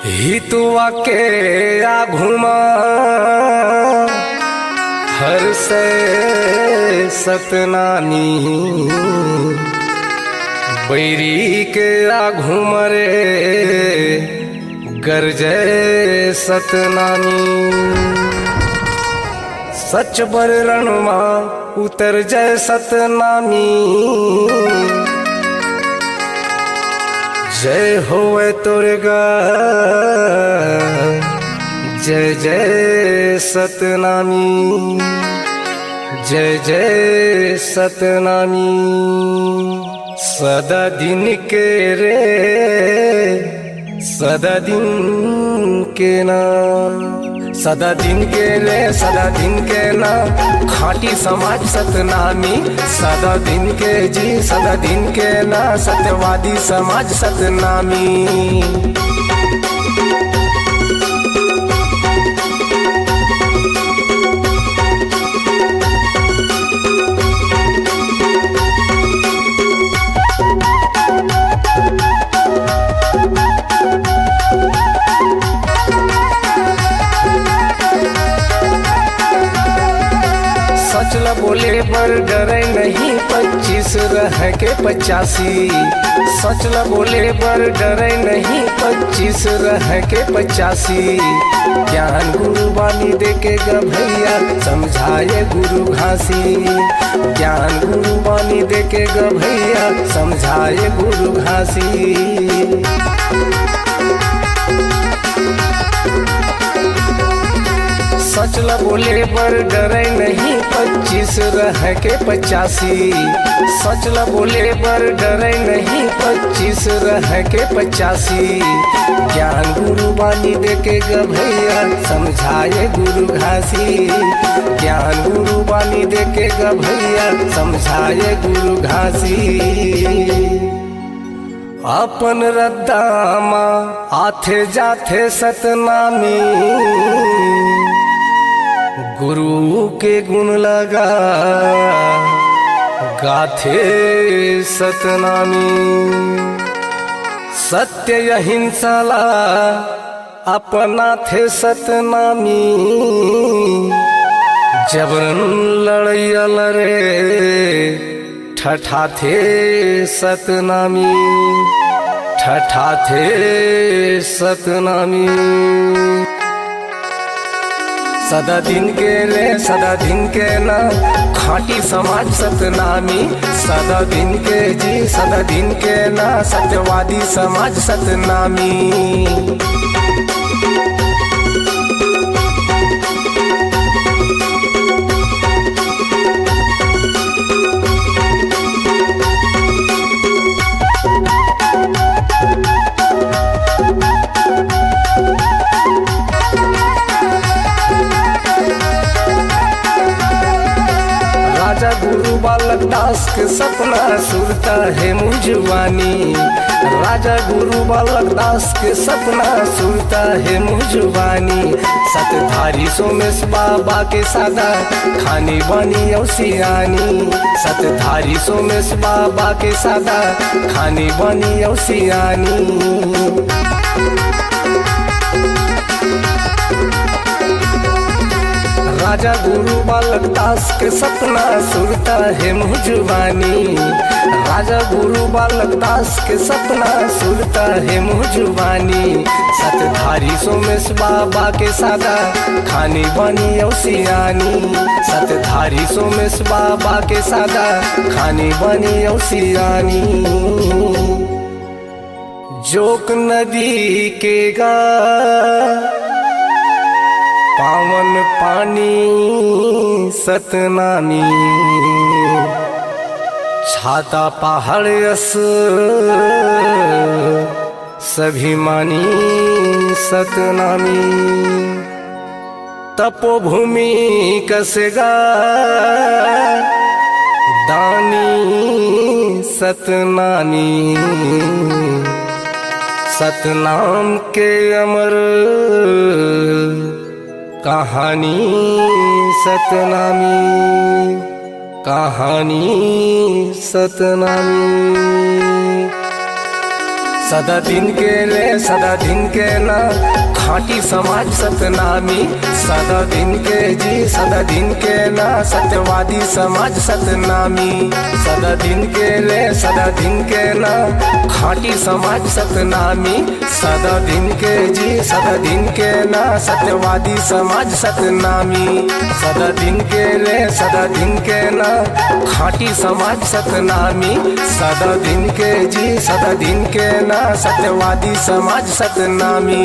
हितुआ के आघुमा हर से सतनानी बैरी के आघुमरे गरजे सतनानी सच बर रणमा उतर जय सतनामी जय होवे तोरगा जय जय सतनामी जय जय सतनामी सदा दिन के रे सदा दिन के ना सदा दिन के रे सदा दिन के ना खाटी समाज सतनामी सदा दिन के जी सदा दिन के ना सत्यवादी समाज सतनामी। सच ल बोले पर डरे नहीं 25 रह के 85 सच ल बोले पर डरे नहीं 25 रह के 85 ज्ञान गुरु वाणी दे के गभैया समझाए गुरु घासी ज्ञान गुरु वाणी दे के गभैया समझाए गुरु घासी। सच ल बोले पर डरे नहीं 25 रह के 85 सच ल बोले पर डरे नहीं 25 रह के 85 ज्ञान गुरु वाणी दे के गभैया समझाए गुरु घासी ज्ञान गुरु वाणी दे के गभैया समझाए गुरु घासी। अपन रद्दामा आथे जाथे सतनामी गुरु के गुण लगा गाथे सतनामी सत्य अहिंसा ला अपना थे सतनामी जबरन लड़ैया लड़े ठठा थे सतनामी ठठा थे सतनामी। सदा दिन के रे सदा दिन के ना खाटी समाज सतनामी सदा दिन के जी सदा दिन के ना सत्यवादी समाज सतनामी। राजा गुरु बालक दास के सपना सुरता है मुझवानी राजा गुरु बालक दास के सपना सुरता है मुझवानी सतधारी सोमेश बाबा के सादा खानी बनी औसियानी सतधारी सोमेश बाबा के सादा खानी बनी औसियानी। राजा गुरु बालक दास के सपना सुरता है मुझवानी राजा गुरु बालक दास के सपना सुरता है मुझवानी सतधारी सोमेश बाबा के सादा खानी बनी औसियानी सतधारी सोमेश बाबा के सादा खानी बनी औसियानी। जोक नदी के गा पावन पानी सतनामी छाता पहाड़ यस सभी मानी सतनामी तपोभूमि कसेगा दानी सतनामी सतनाम के अमर कहानी सतनामी कहानी सतनामी। सदा दिन के रे सदा दिन के ना खाटी समाज सतनामी। सदा दिन के जी सदा दिन के ना सत्यवादी समाज सतनामी। सदा दिन के रे सदा दिन के ना खाटी समाज सतनामी। सदा दिन के जी सदा दिन के ना सत्यवादी समाज सतनामी। सदा दिन के रे सदा दिन के ना खाटी समाज सतनामी। सदा दिन के जी सदा दिन के ना सत्यवादी समाज सतनामी।